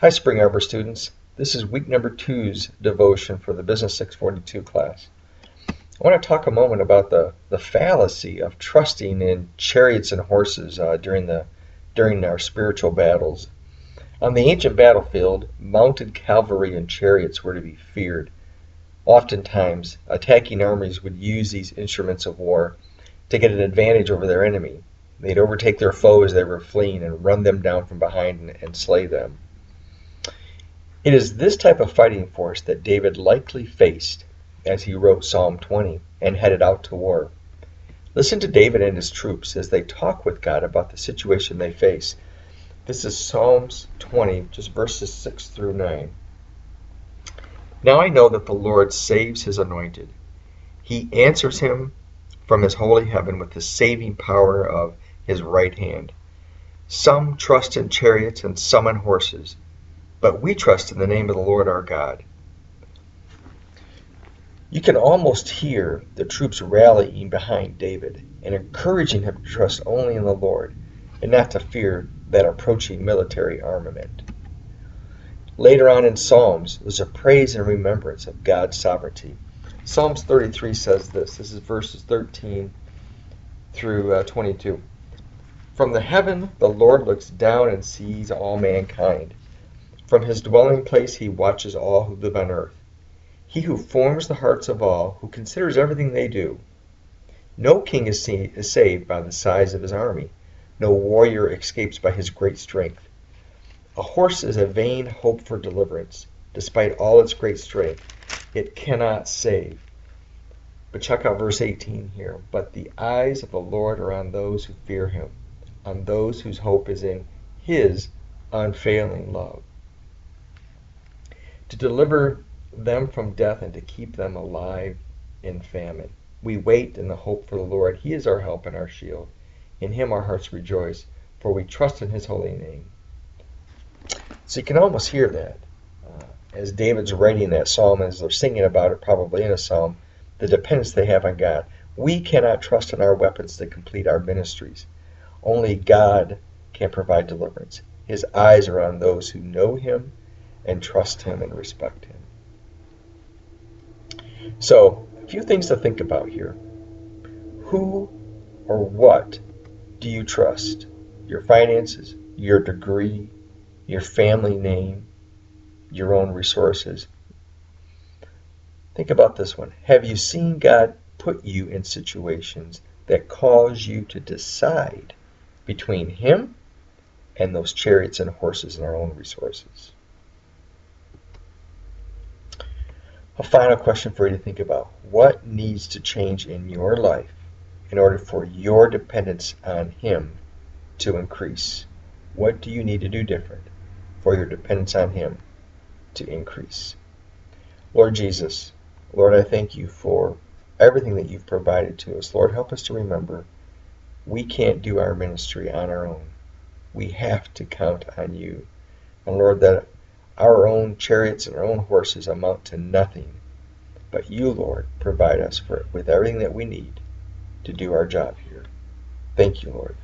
Hi, Spring Arbor students. This is week number 2's devotion for the BUS642 class. I want to talk a moment about the fallacy of trusting in chariots and horses during our spiritual battles. On the ancient battlefield, mounted cavalry and chariots were to be feared. Oftentimes, attacking armies would use these instruments of war to get an advantage over their enemy. They'd overtake their foe as they were fleeing and run them down from behind and slay them. It is this type of fighting force that David likely faced as he wrote Psalm 20 and headed out to war. Listen to David and his troops as they talk with God about the situation they face. This is Psalms 20, just verses 6 through 9. Now I know that the Lord saves his anointed. He answers him from his holy heaven with the saving power of his right hand. Some trust in chariots and some in horses, but we trust in the name of the Lord our God. You can almost hear the troops rallying behind David and encouraging him to trust only in the Lord and not to fear that approaching military armament. Later on in Psalms, there's a praise and remembrance of God's sovereignty. Psalms 33 says this. This is verses 13 through 22. From the heaven the Lord looks down and sees all mankind. From his dwelling place he watches all who live on earth. He who forms the hearts of all, who considers everything they do. No king is saved by the size of his army. No warrior escapes by his great strength. A horse is a vain hope for deliverance. Despite all its great strength, it cannot save. But check out verse 18 here. But the eyes of the Lord are on those who fear him, on those whose hope is in his unfailing love, to deliver them from death and to keep them alive in famine. We wait in the hope for the Lord. He is our help and our shield. In him our hearts rejoice, for we trust in his holy name. So you can almost hear that as David's writing that psalm, as they're singing about it probably in a psalm, the dependence they have on God. We cannot trust in our weapons to complete our ministries. Only God can provide deliverance. His eyes are on those who know him and trust him and respect him. So, a few things to think about here. Who or what do you trust? Your finances, your degree, your family name, your own resources? Think about this one. Have you seen God put you in situations that cause you to decide between him and those chariots and horses and our own resources? A final question for you to think about. What needs to change in your life in order for your dependence on him to increase? What do you need to do different for your dependence on him to increase? Lord Jesus, Lord, I thank you for everything that you've provided to us. Lord, help us to remember we can't do our ministry on our own. We have to count on you. And Lord, that our own chariots and our own horses amount to nothing, but you, Lord, provide us with everything that we need to do our job here. Thank you, Lord.